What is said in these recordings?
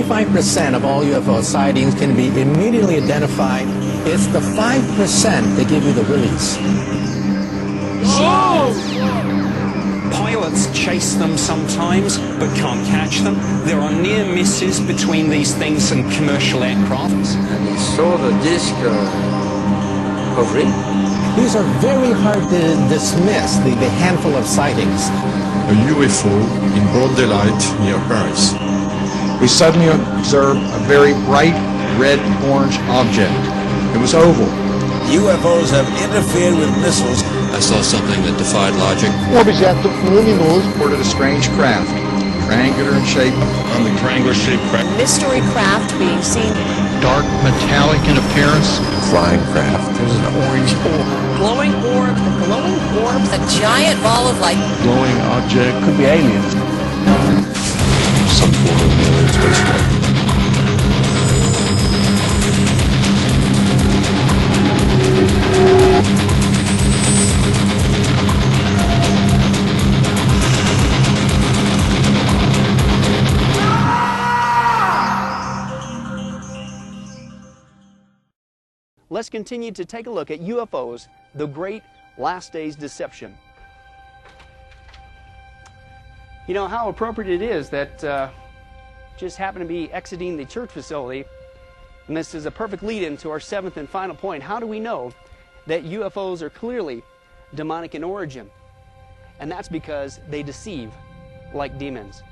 95% of all UFO sightings can be immediately identified. It's the 5% that give you the willies. Whoa! Pilots chase them sometimes, but can't catch them. There are near misses between these things and commercial aircraft. And he saw the disc hovering. These are very hard to dismiss, the handful of sightings. A UFO in broad daylight near Paris. We suddenly observed a very bright red-orange object. It was oval. UFOs have interfered with missiles. I saw something that defied logic. Objeto luminoso reported a strange craft, triangular in shape. On the triangular-shaped craft. Mystery craft being seen. Dark metallic in appearance. Flying craft. There's an orange orb. Glowing orbs. The glowing orbs. A giant ball of light. Glowing object. Could be aliens. Some form of alien spacecraft. Let's continue to take a look at UFOs, the great last days deception. You know how appropriate it is that just happen to be exiting the church facility, and this is a perfect lead-in to our seventh and final point. How do we know that UFOs are clearly demonic in origin? And that's because they deceive like demons.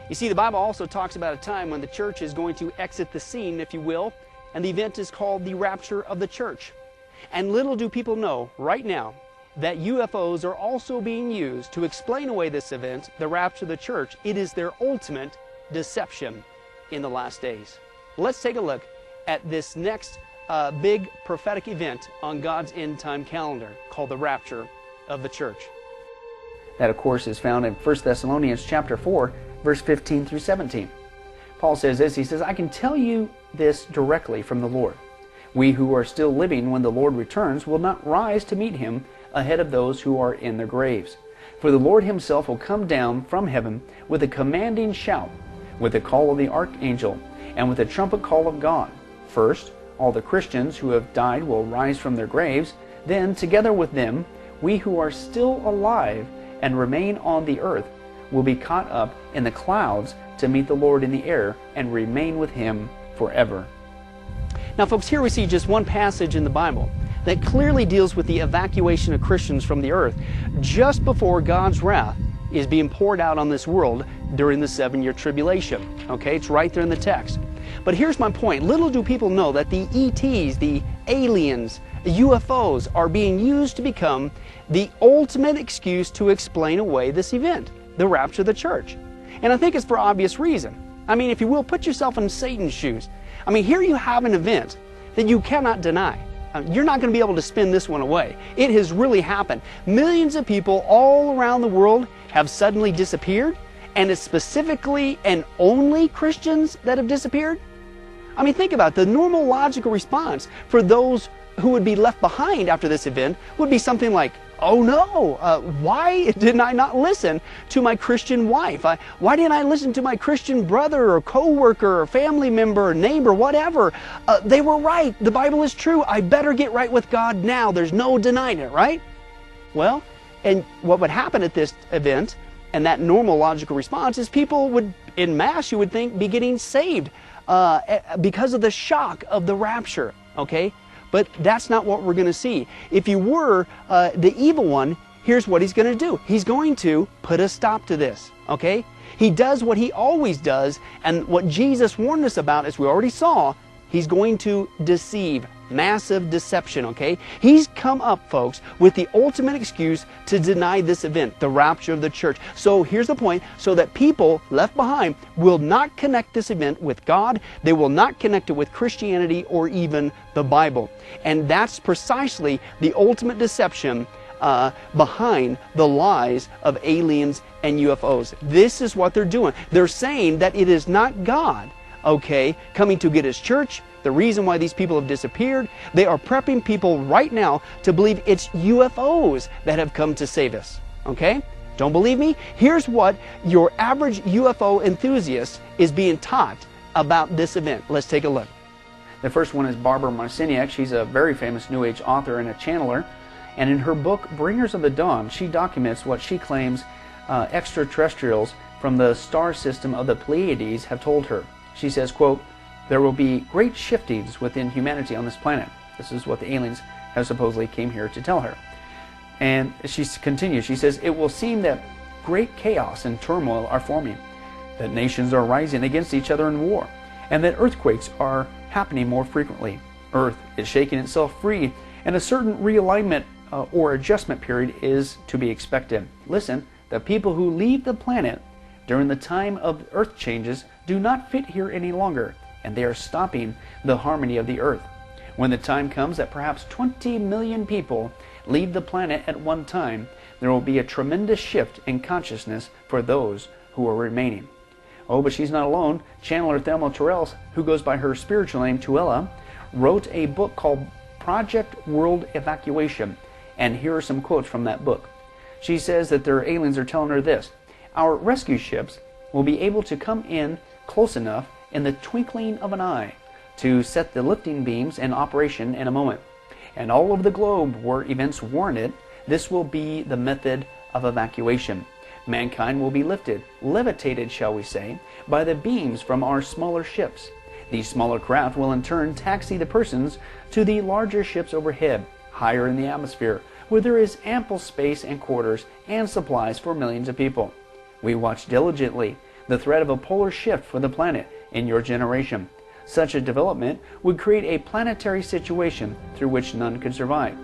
You see, the Bible also talks about a time when the church is going to exit the scene, if you will, and the event is called the Rapture of the church. And little do people know right now that UFOs are also being used to explain away this event, the Rapture of the church. It is their ultimate deception in the last days. Let's take a look at this next big prophetic event on God's end time calendar called the Rapture of the church. That, of course, is found in 1 Thessalonians chapter 4, verse 15 through 17. Paul says this, he says, I can tell you this directly from the Lord. We who are still living when the Lord returns will not rise to meet him ahead of those who are in their graves. For the Lord himself will come down from heaven with a commanding shout, with the call of the archangel, and with the trumpet call of God. First, all the Christians who have died will rise from their graves. Then, together with them, we who are still alive and remain on the earth will be caught up in the clouds to meet the Lord in the air and remain with him forever. Now, folks, here we see just one passage in the Bible that clearly deals with the evacuation of Christians from the earth just before God's wrath is being poured out on this world during the 7-year tribulation. Okay, it's right there in the text. But here's my point. Little do people know that the ETs, the aliens, the UFOs are being used to become the ultimate excuse to explain away this event, the rapture of the church. And I think it's for obvious reason. I mean, if you will, put yourself in Satan's shoes. I mean, here you have an event that you cannot deny. You're not going to be able to spin this one away. It has really happened. Millions of people all around the world have suddenly disappeared, and it's specifically and only Christians that have disappeared. I mean, think about it. The normal logical response for those who would be left behind after this event would be something like, oh no, why didn't I not listen to my Christian wife? Why didn't I listen to my Christian brother or co-worker or family member or neighbor, whatever? They were right. The Bible is true. I better get right with God now. There's no denying it, right? Well, and what would happen at this event, and that normal logical response, is people would, en masse, you would think, be getting saved because of the shock of the rapture, okay? But that's not what we're going to see. If you were the evil one, here's what he's going to do. He's going to put a stop to this, okay? He does what he always does, and what Jesus warned us about, as we already saw, he's going to deceive. Massive deception, okay? He's come up, folks, with the ultimate excuse to deny this event, the rapture of the church. So here's the point, so that people left behind will not connect this event with God. They will not connect it with Christianity or even the Bible. And that's precisely the ultimate deception behind the lies of aliens and UFOs. This is what they're doing. They're saying that it is not God, okay, coming to get his church. The reason why these people have disappeared, they are prepping people right now to believe it's UFOs that have come to save us, okay? Don't believe me? Here's what your average UFO enthusiast is being taught about this event. Let's take a look. The first one is Barbara Marciniak. She's a very famous New Age author and a channeler. And in her book, Bringers of the Dawn, she documents what she claims extraterrestrials from the star system of the Pleiades have told her. She says, quote, "There will be great shiftings within humanity on this planet." This is what the aliens have supposedly came here to tell her. And she continues, she says, "It will seem that great chaos and turmoil are forming, that nations are rising against each other in war, and that earthquakes are happening more frequently. Earth is shaking itself free, and a certain realignment or adjustment period is to be expected. Listen, the people who leave the planet during the time of earth changes do not fit here any longer, and they are stopping the harmony of the earth. When the time comes that perhaps 20 million people leave the planet at one time, there will be a tremendous shift in consciousness for those who are remaining." Oh, but she's not alone. Channeler Thelma Terrell, who goes by her spiritual name Tuella, wrote a book called Project World Evacuation. And here are some quotes from that book. She says that their aliens are telling her this: "Our rescue ships will be able to come in close enough in the twinkling of an eye to set the lifting beams in operation in a moment. And all over the globe where events warrant it, this will be the method of evacuation. Mankind will be lifted, levitated, shall we say, by the beams from our smaller ships. These smaller craft will in turn taxi the persons to the larger ships overhead, higher in the atmosphere, where there is ample space and quarters and supplies for millions of people. We watch diligently the threat of a polar shift for the planet in your generation. Such a development would create a planetary situation through which none could survive.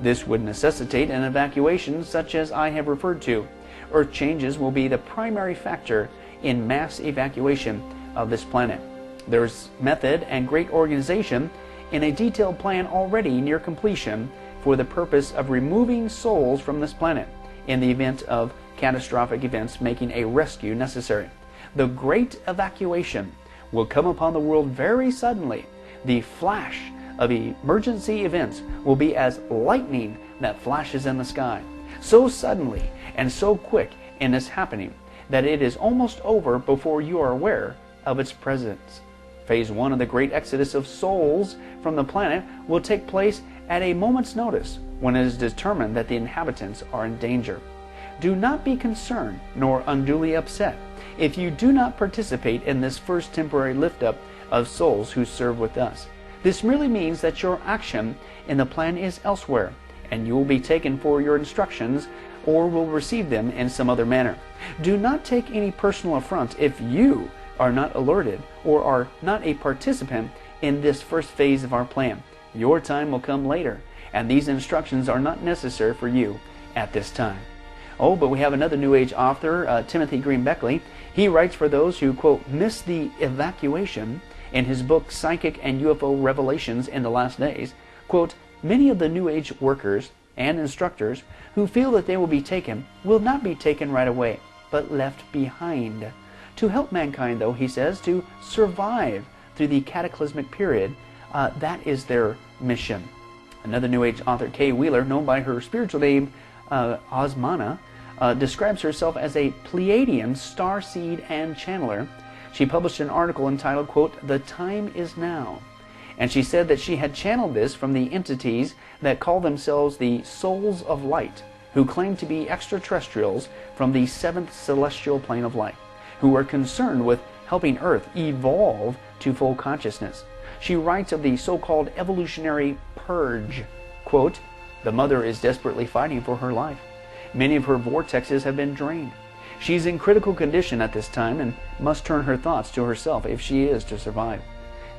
This would necessitate an evacuation such as I have referred to. Earth changes will be the primary factor in mass evacuation of this planet. There's method and great organization in a detailed plan already near completion for the purpose of removing souls from this planet in the event of catastrophic events making a rescue necessary. The great evacuation will come upon the world very suddenly. The flash of emergency events will be as lightning that flashes in the sky, so suddenly and so quick in its happening that it is almost over before you are aware of its presence. Phase 1 of the great exodus of souls from the planet will take place at a moment's notice when it is determined that the inhabitants are in danger. Do not be concerned nor unduly upset if you do not participate in this first temporary lift-up of souls who serve with us. This merely means that your action in the plan is elsewhere, and you will be taken for your instructions or will receive them in some other manner. Do not take any personal affront if you are not alerted or are not a participant in this first phase of our plan. Your time will come later, and these instructions are not necessary for you at this time. Oh, but we have another New Age author, Timothy Green Beckley. He writes for those who, quote, miss the evacuation in his book Psychic and UFO Revelations in the Last Days. Quote, many of the New Age workers and instructors who feel that they will be taken will not be taken right away, but left behind. To help mankind, though, he says, to survive through the cataclysmic period, that is their mission. Another New Age author, Kay Wheeler, known by her spiritual name Osmana, describes herself as a Pleiadian star seed and channeler. She published an article entitled, quote, The Time Is Now. And she said that she had channeled this from the entities that call themselves the Souls of Light, who claim to be extraterrestrials from the 7th celestial plane of light, who are concerned with helping Earth evolve to full consciousness. She writes of the so-called evolutionary purge. Quote, the mother is desperately fighting for her life. Many of her vortexes have been drained. She's in critical condition at this time and must turn her thoughts to herself if she is to survive.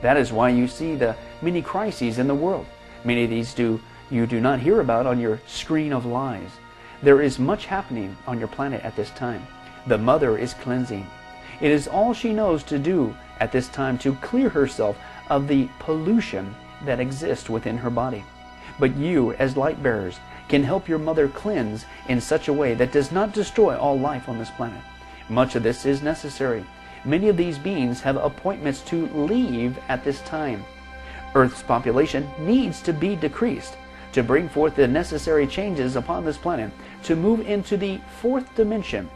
That is why you see the many crises in the world. Many of these you do not hear about on your screen of lies. There is much happening on your planet at this time. The mother is cleansing. It is all she knows to do at this time to clear herself of the pollution that exists within her body. But you, as light bearers, can help your mother cleanse in such a way that does not destroy all life on this planet. Much of this is necessary. Many of these beings have appointments to leave at this time. Earth's population needs to be decreased to bring forth the necessary changes upon this planet to move into the 4th dimension.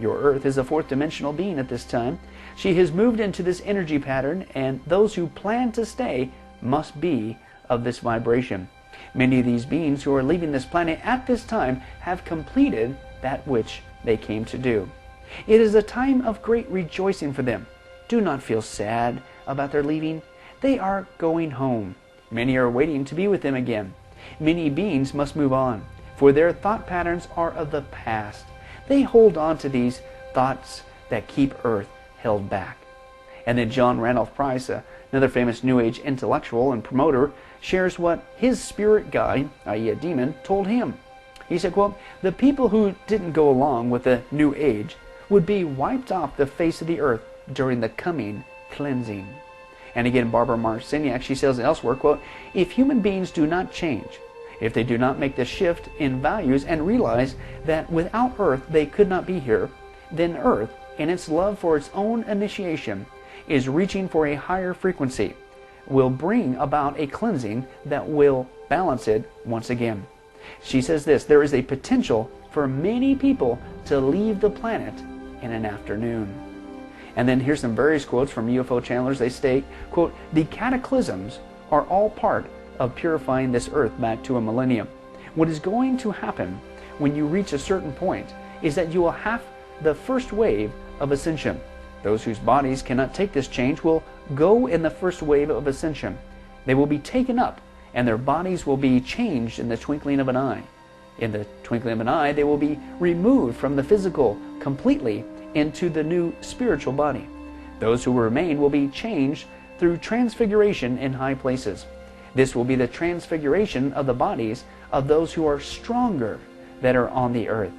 Your Earth is a 4th dimensional being at this time. She has moved into this energy pattern, and those who plan to stay must be of this vibration. Many of these beings who are leaving this planet at this time have completed that which they came to do. It is a time of great rejoicing for them. Do not feel sad about their leaving. They are going home. Many are waiting to be with them again. Many beings must move on, for their thought patterns are of the past. They hold on to these thoughts that keep Earth held back. And then John Randolph Price, another famous New Age intellectual and promoter, shares what his spirit guide, i.e. a demon, told him. He said, quote, "The people who didn't go along with the New Age would be wiped off the face of the earth during the coming cleansing." And again, Barbara Marciniak, she says elsewhere, quote, "If human beings do not change, if they do not make the shift in values and realize that without Earth they could not be here, then Earth, in its love for its own initiation, is reaching for a higher frequency, will bring about a cleansing that will balance it once again." She says this, "There is a potential for many people to leave the planet in an afternoon." And then here's some various quotes from UFO channelers. They state, quote, "The cataclysms are all part of purifying this earth back to a millennium. What is going to happen when you reach a certain point is that you will have the first wave of ascension. Those whose bodies cannot take this change will go in the first wave of ascension. They will be taken up, and their bodies will be changed in the twinkling of an eye. In the twinkling of an eye, they will be removed from the physical completely into the new spiritual body. Those who remain will be changed through transfiguration in high places. This will be the transfiguration of the bodies of those who are stronger that are on the earth.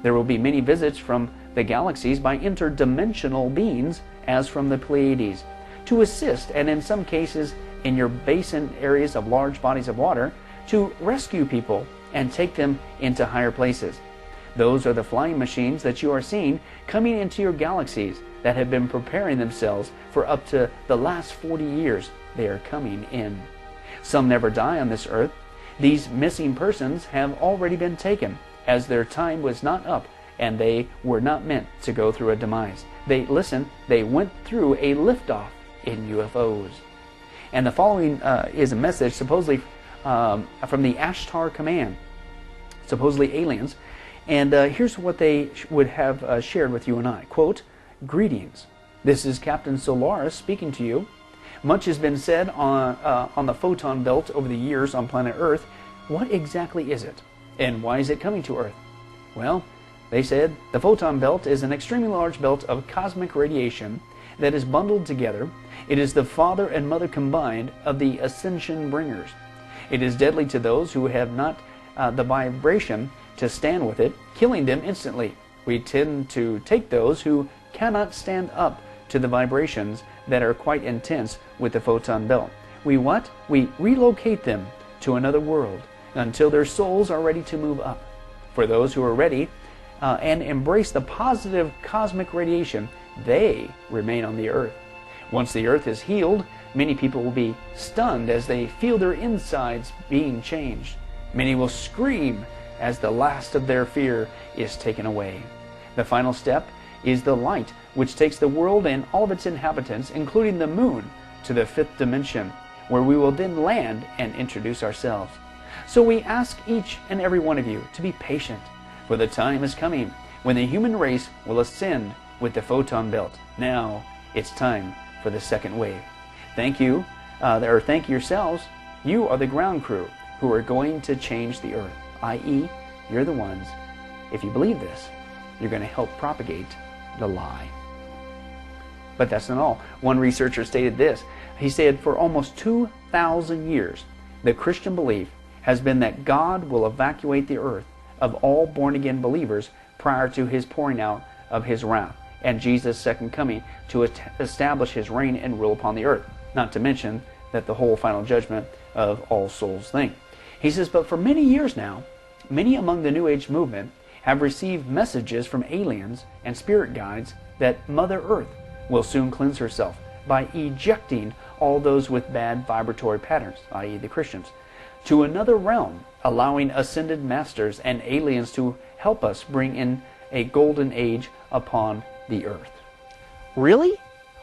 There will be many visits from the galaxies by interdimensional beings as from the Pleiades to assist, and in some cases in your basin areas of large bodies of water, to rescue people and take them into higher places. Those are the flying machines that you are seeing coming into your galaxies that have been preparing themselves for up to the last 40 years. They are coming in. Some never die on this earth. These missing persons have already been taken, as their time was not up and they were not meant to go through a demise. They went through a liftoff in UFOs. And the following is a message supposedly from the Ashtar Command, supposedly aliens. And here's what they would have shared with you and I. Quote, "Greetings. This is Captain Solaris speaking to you. Much has been said on the photon belt over the years on planet Earth. What exactly is it? And why is it coming to Earth?" Well, they said, "The photon belt is an extremely large belt of cosmic radiation that is bundled together. It is the father and mother combined of the ascension bringers. It is deadly to those who have not the vibration to stand with it, killing them instantly. We tend to take those who cannot stand up to the vibrations that are quite intense with the photon belt. We relocate them to another world until their souls are ready to move up. For those who are ready and embrace the positive cosmic radiation, they remain on the earth. Once the earth is healed, many people will be stunned as they feel their insides being changed. Many will scream as the last of their fear is taken away. The final step is the light, which takes the world and all of its inhabitants, including the moon, to the fifth dimension, where we will then land and introduce ourselves. So we ask each and every one of you to be patient, for the time is coming when the human race will ascend with the photon belt. Now it's time for the second wave. Thank you, thank yourselves. You are the ground crew who are going to change the earth, i.e., you're the ones, if you believe this, you're going to help propagate the lie. But that's not all. One researcher stated this. He said, for almost 2,000 years, the Christian belief has been that God will evacuate the earth of all born-again believers prior to his pouring out of his wrath and Jesus' second coming to establish his reign and rule upon the earth, not to mention that the whole final judgment of all souls thing. He says, but for many years now, many among the New Age movement have received messages from aliens and spirit guides that Mother Earth will soon cleanse herself by ejecting all those with bad vibratory patterns, i.e. the Christians, to another realm, allowing ascended masters and aliens to help us bring in a golden age upon the earth. Really?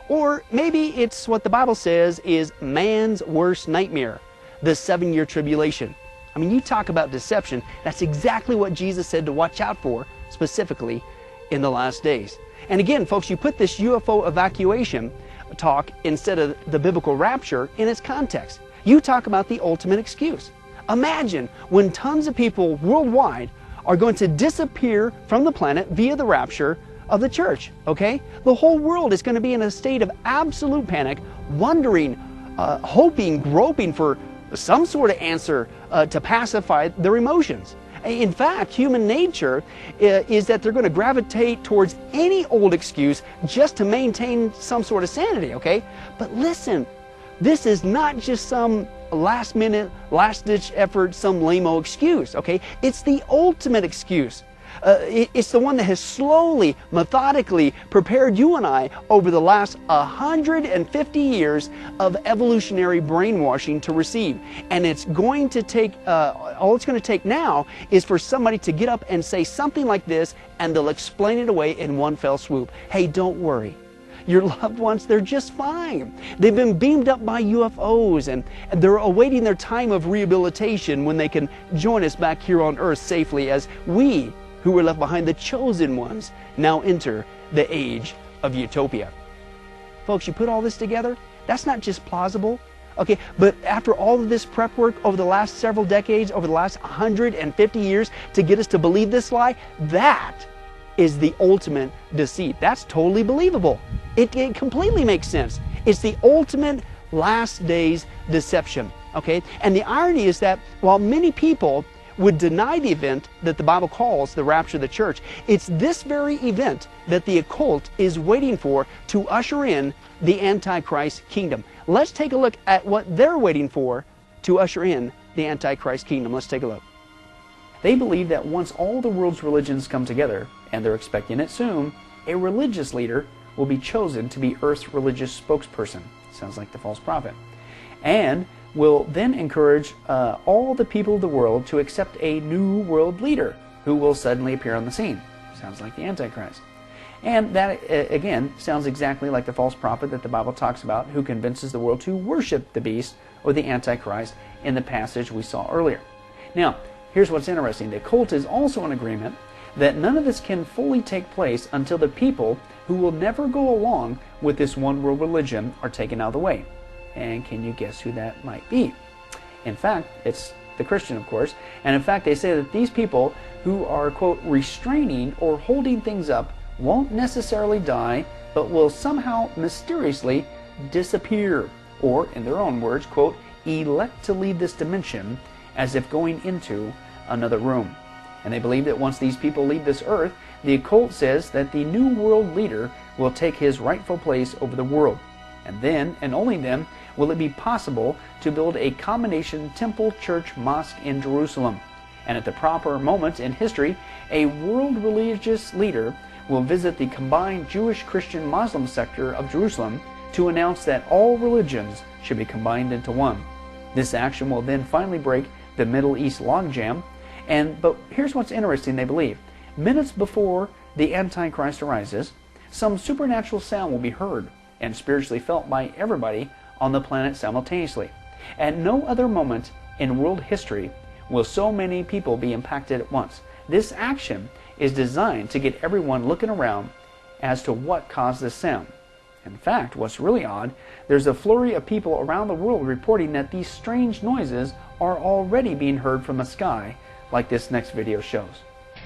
Or maybe it's what the Bible says is man's worst nightmare, the 7-year tribulation. I mean, you talk about deception. That's exactly what Jesus said to watch out for, specifically in the last days. And again, folks, you put this UFO evacuation talk instead of the biblical rapture in its context. You talk about the ultimate excuse. Imagine when tons of people worldwide are going to disappear from the planet via the rapture of the church, okay? The whole world is going to be in a state of absolute panic, wondering, hoping, groping for some sort of answer to pacify their emotions. In fact, human nature is that they're going to gravitate towards any old excuse just to maintain some sort of sanity, okay? But listen, this is not just some last-minute, last-ditch effort, some lame-o excuse, okay? It's the ultimate excuse. It's the one that has slowly, methodically prepared you and I over the last 150 years of evolutionary brainwashing to receive. And it's going to take, all it's going to take now is for somebody to get up and say something like this, and they'll explain it away in one fell swoop. Hey, don't worry. Your loved ones, they're just fine. They've been beamed up by UFOs, and they're awaiting their time of rehabilitation when they can join us back here on Earth safely as we, who were left behind, the chosen ones, now enter the age of utopia. Folks, you put all this together, that's not just plausible, okay, but after all of this prep work over the last several decades, over the last 150 years to get us to believe this lie, that is the ultimate deceit. That's totally believable. It completely makes sense. It's the ultimate last days deception, okay? And the irony is that while many people would deny the event that the Bible calls the rapture of the church, it's this very event that the occult is waiting for to usher in the Antichrist kingdom. Let's take a look at what they're waiting for to usher in the Antichrist kingdom. Let's take a look. They believe that once all the world's religions come together, and they're expecting it soon, a religious leader will be chosen to be Earth's religious spokesperson. Sounds like the false prophet. And will then encourage all the people of the world to accept a new world leader who will suddenly appear on the scene. Sounds like the Antichrist. And that, again, sounds exactly like the false prophet that the Bible talks about, who convinces the world to worship the beast or the Antichrist in the passage we saw earlier. Now, here's what's interesting. The cult is also in agreement that none of this can fully take place until the people who will never go along with this one world religion are taken out of the way. And can you guess who that might be? In fact, it's the Christian, of course. And in fact, they say that these people who are, quote, restraining or holding things up won't necessarily die, but will somehow mysteriously disappear. Or, in their own words, quote, elect to leave this dimension as if going into another room. And they believe that once these people leave this earth, the occult says that the new world leader will take his rightful place over the world. And then, and only then, will it be possible to build a combination temple, church, mosque in Jerusalem. And at the proper moment in history, a world religious leader will visit the combined Jewish, Christian, Muslim sector of Jerusalem to announce that all religions should be combined into one. This action will then finally break the Middle East logjam. But here's what's interesting, they believe. Minutes before the Antichrist arises, some supernatural sound will be heard and spiritually felt by everybody on the planet simultaneously. At no other moment in world history will so many people be impacted at once. This action is designed to get everyone looking around as to what caused this sound. In fact, what's really odd, there's a flurry of people around the world reporting that these strange noises are already being heard from the sky, like this next video shows.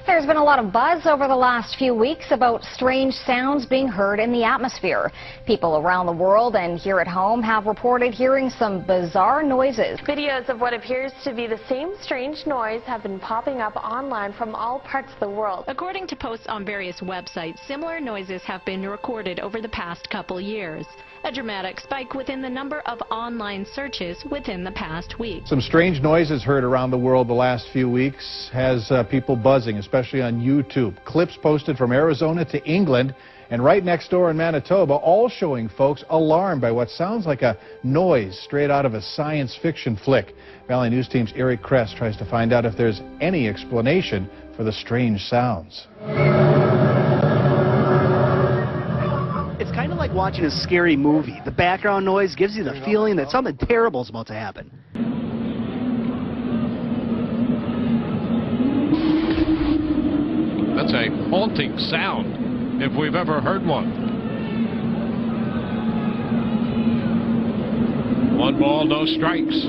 There's been a lot of buzz over the last few weeks about strange sounds being heard in the atmosphere. People around the world and here at home have reported hearing some bizarre noises. Videos of what appears to be the same strange noise have been popping up online from all parts of the world. According to posts on various websites, similar noises have been recorded over the past couple years. A dramatic spike within the number of online searches within the past week. Some strange noises heard around the world the last few weeks has people buzzing, especially on YouTube. Clips posted from Arizona to England and right next door in Manitoba, all showing folks alarmed by what sounds like a noise straight out of a science fiction flick. Valley News Team's Eric Kress tries to find out if there's any explanation for the strange sounds. It's kind of like watching a scary movie. The background noise gives you the feeling that something terrible is about to happen. That's a haunting sound, if we've ever heard one. One ball, no strikes.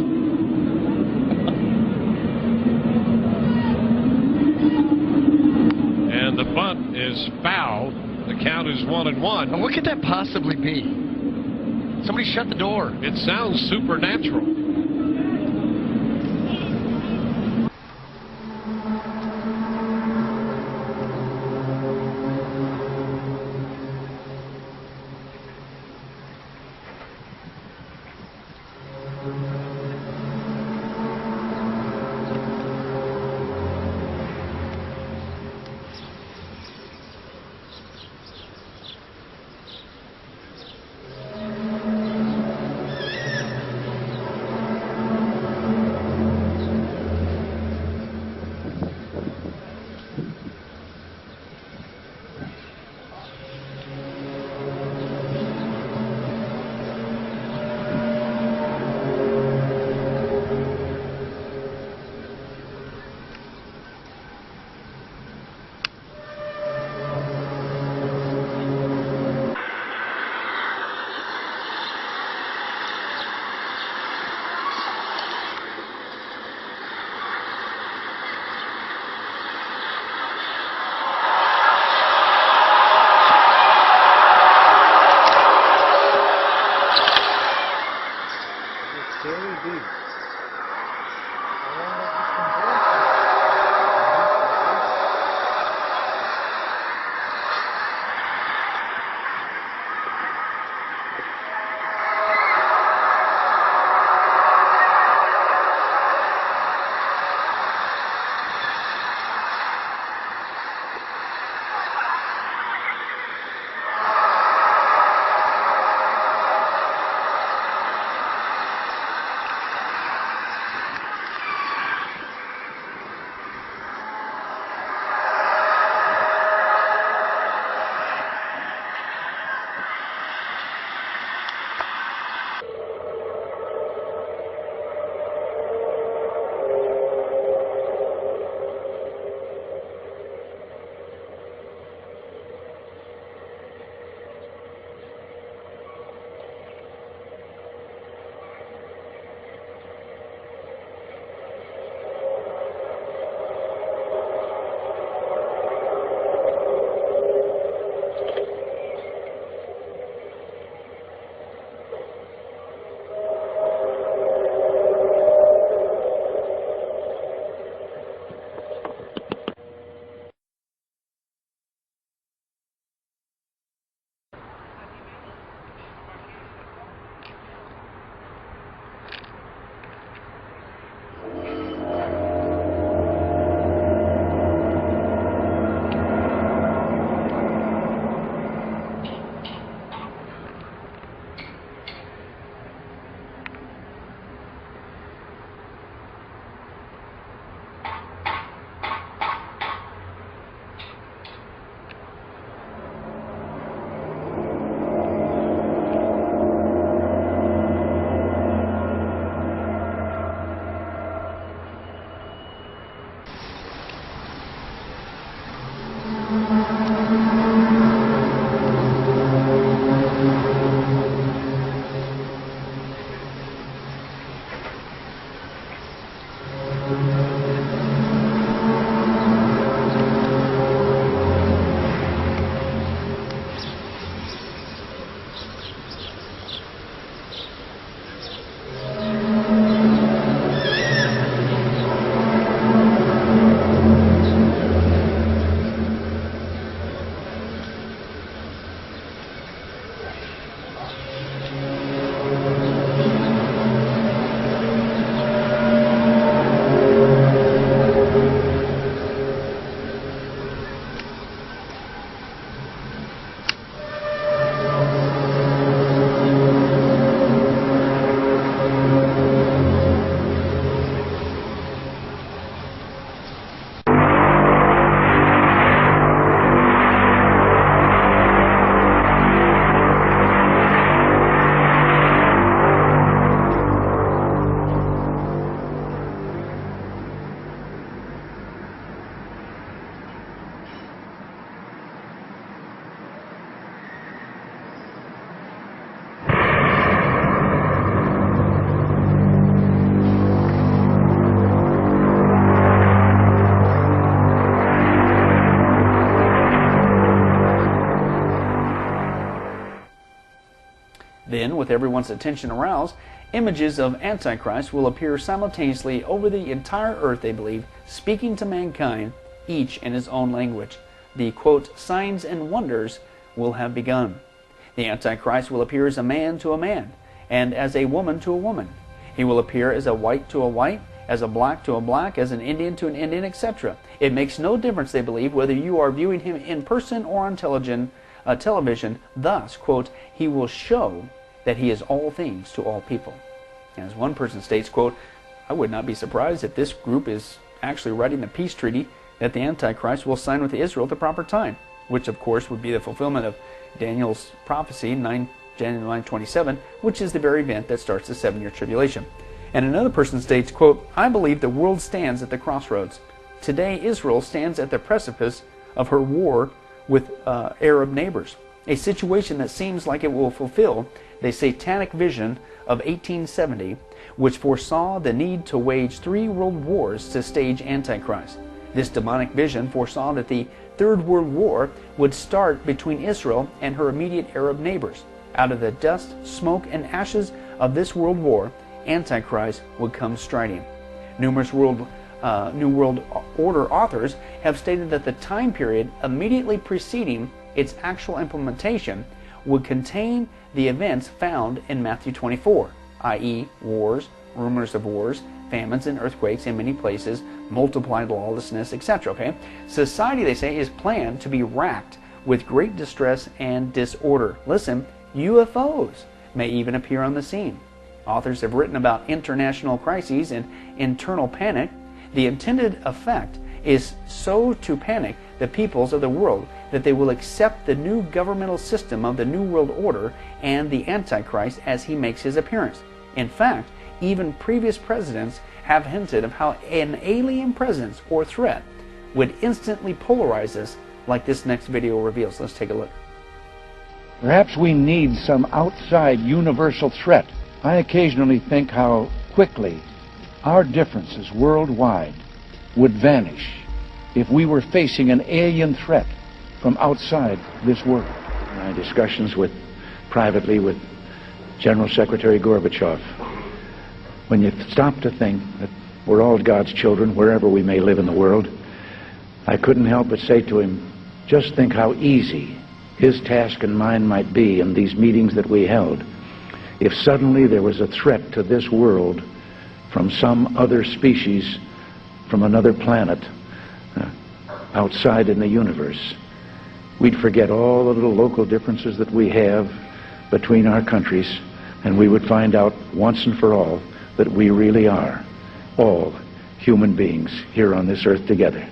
And the bunt is foul. The count is 1-1. What could that possibly be? Somebody shut the door. It sounds supernatural. Then, with everyone's attention aroused, images of Antichrist will appear simultaneously over the entire earth, they believe, speaking to mankind, each in his own language. The, quote, signs and wonders will have begun. The Antichrist will appear as a man to a man, and as a woman to a woman. He will appear as a white to a white, as a black to a black, as an Indian to an Indian, etc. It makes no difference, they believe, whether you are viewing him in person or on television. Thus, quote, he will show that he is all things to all people. As one person states, quote, I would not be surprised if this group is actually writing the peace treaty that the Antichrist will sign with Israel at the proper time, which of course would be the fulfillment of Daniel's prophecy, January 9:27, which is the very event that starts the 7-year tribulation. And another person states, quote, I believe the world stands at the crossroads. Today Israel stands at the precipice of her war with Arab neighbors, a situation that seems like it will fulfill the satanic vision of 1870, which foresaw the need to wage 3 world wars to stage Antichrist. This demonic vision foresaw that the Third World War would start between Israel and her immediate Arab neighbors. Out of the dust, smoke, and ashes of this world war, Antichrist would come striding. Numerous New World Order authors have stated that the time period immediately preceding its actual implementation would contain the events found in Matthew 24, i.e. wars, rumors of wars, famines and earthquakes in many places, multiplied lawlessness, etc. Okay? Society, they say, is planned to be racked with great distress and disorder. Listen, UFOs may even appear on the scene. Authors have written about international crises and internal panic. The intended effect is so to panic the peoples of the world that they will accept the new governmental system of the New World Order and the Antichrist as he makes his appearance. In fact, even previous presidents have hinted of how an alien presence or threat would instantly polarize us, like this next video reveals. Let's take a look. Perhaps we need some outside universal threat. I occasionally think how quickly our differences worldwide would vanish if we were facing an alien threat from outside this world. My discussions privately with General Secretary Gorbachev, when you stop to think that we're all God's children wherever we may live in the world, I couldn't help but say to him, just think how easy his task and mine might be in these meetings that we held if suddenly there was a threat to this world from some other species, from another planet, outside in the universe. We'd forget all the little local differences that we have between our countries, and we would find out once and for all that we really are all human beings here on this earth together.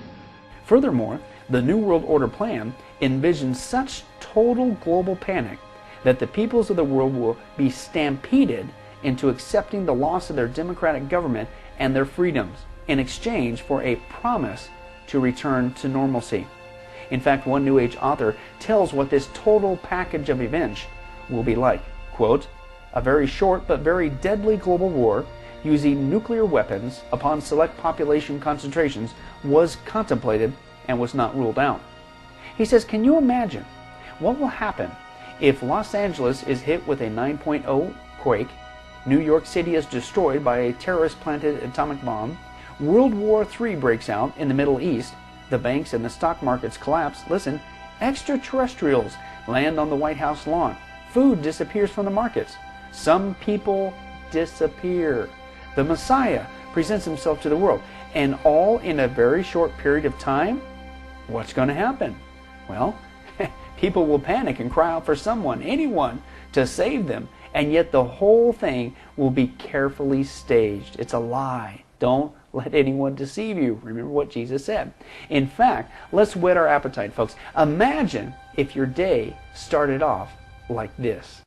Furthermore, the New World Order plan envisions such total global panic that the peoples of the world will be stampeded into accepting the loss of their democratic government and their freedoms in exchange for a promise to return to normalcy. In fact, one New Age author tells what this total package of events will be like. Quote, a very short but very deadly global war using nuclear weapons upon select population concentrations was contemplated and was not ruled out. He says, can you imagine what will happen if Los Angeles is hit with a 9.0 quake, New York City is destroyed by a terrorist-planted atomic bomb, World War III breaks out in the Middle East, the banks and the stock markets collapse, listen, extraterrestrials land on the White House lawn, food disappears from the markets, some people disappear, the Messiah presents himself to the world, and all in a very short period of time? What's going to happen? Well, people will panic and cry out for someone, anyone, to save them, and yet the whole thing will be carefully staged. It's a lie. Don't let anyone deceive you. Remember what Jesus said. In fact, let's whet our appetite, folks. Imagine if your day started off like this.